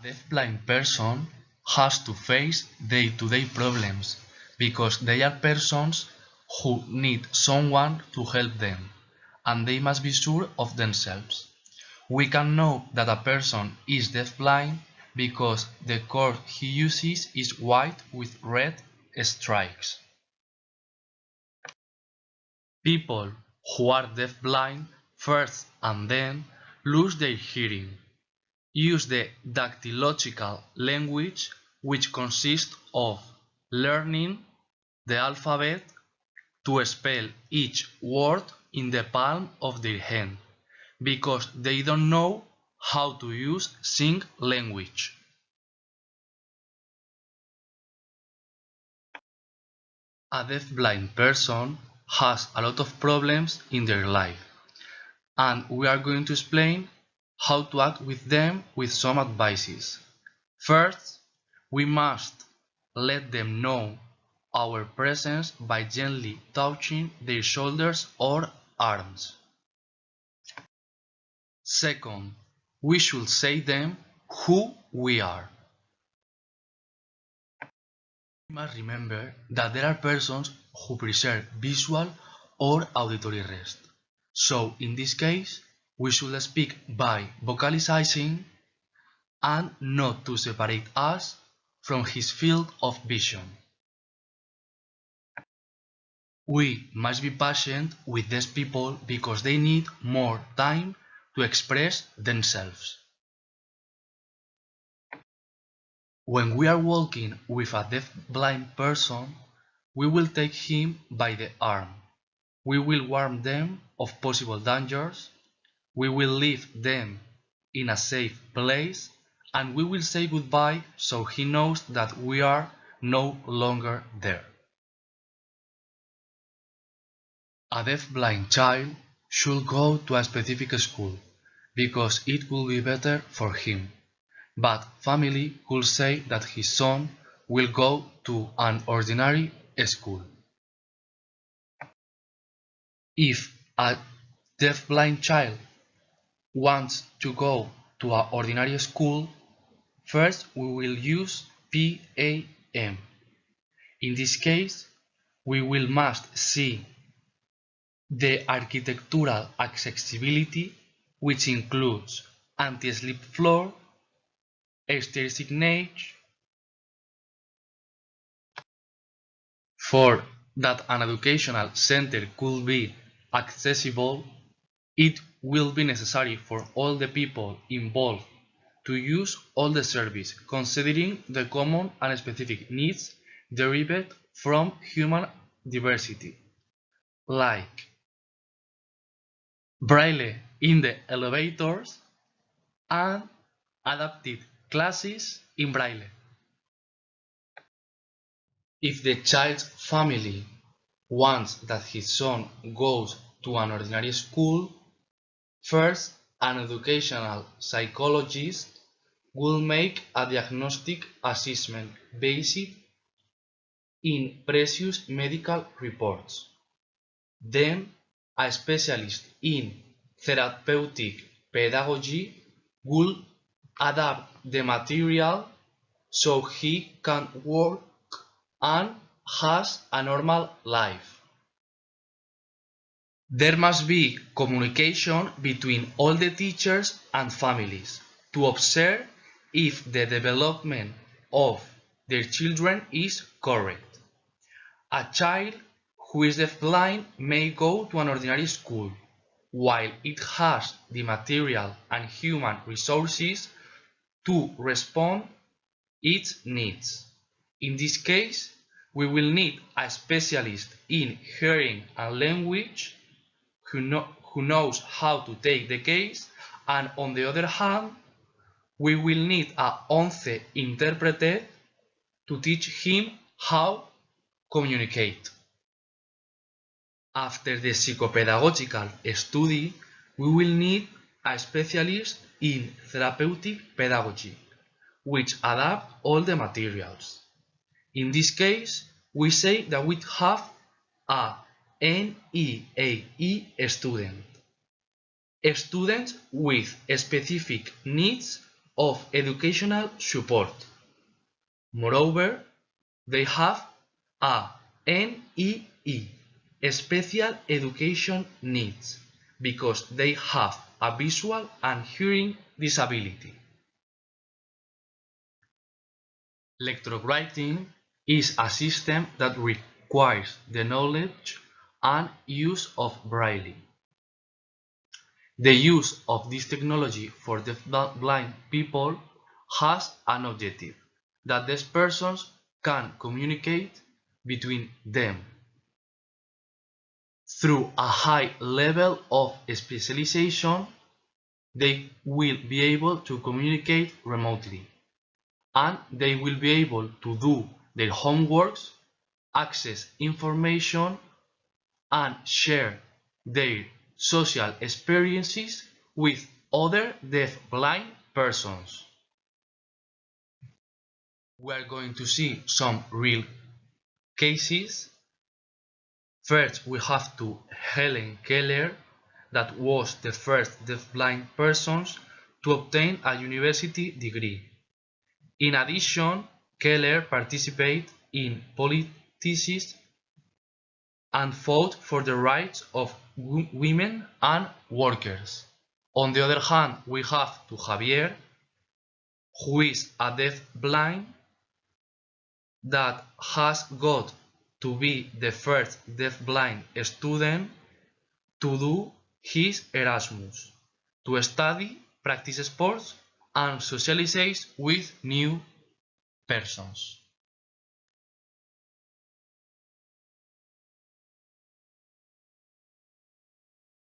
deafblind person has to face day-to-day problems because they are persons who need someone to help them, and they must be sure of themselves. We can know that a person is deafblind because the cord he uses is white with red stripes. People who are deafblind first and then lose their hearing. Use the dactylogical language, which consists of learning the alphabet to spell each word in the palm of their hand, because they don't know how to use sign language. A deafblind person has a lot of problems in their life, and we are going to explain how to act with them with some advices. First, we must let them know our presence by gently touching their shoulders or arms. Second, we should say them who we are. We must remember that there are persons who preserve visual or auditory rest. So in this case, we should speak by vocalizing and not to separate us from his field of vision. We must be patient with these people because they need more time to express themselves. When we are walking with a deaf-blind person, we will take him by the arm. We will warn them of possible dangers. We will leave them in a safe place, and we will say goodbye so he knows that we are no longer there. A deaf-blind child should go to a specific school because it will be better for him. But family could say that his son will go to an ordinary school. If a deaf-blind child wants to go to an ordinary school, first we will use PAM. In this case, we will must see the architectural accessibility, which includes anti-slip floor, stair signage. For that an educational center could be accessible, it will be necessary for all the people involved to use all the service, considering the common and specific needs derived from human diversity, like braille in the elevators and adapted classes in braille. If the child's family wants that his son goes to an ordinary school, first an educational psychologist will make a diagnostic assessment based in previous medical reports. Then a specialist in therapeutic pedagogy will adapt the material so he can work and has a normal life. There must be communication between all the teachers and families to observe if the development of their children is correct. A child who is deafblind may go to an ordinary school, while it has the material and human resources to respond its needs. In this case, we will need a specialist in hearing and language who knows how to take the case, and on the other hand, we will need a ONCE interpreter to teach him how communicate. After the psychopedagogical study, we will need a specialist in therapeutic pedagogy, which adapt all the materials. In this case, we say that we have a NEAE student. Students with specific needs of educational support. Moreover, they have a NEE, special education needs, because they have a visual and hearing disability. Lectrowriting is a system that requires the knowledge and use of Braille. The use of this technology for deaf-blind people has an objective, that these persons can communicate between them. Through a high level of specialization, they will be able to communicate remotely, and they will be able to do their homeworks, access information, and share their social experiences with other deaf-blind persons. We are going to see some real cases. First, we have to Helen Keller, that was the first deaf-blind person to obtain a university degree. In addition, Keller participated in politics and fought for the rights of women and workers. On the other hand, we have to Javier, who is a deaf-blind that has got to be the first deaf-blind student to do his Erasmus, to study, practice sports, and socialize with new persons.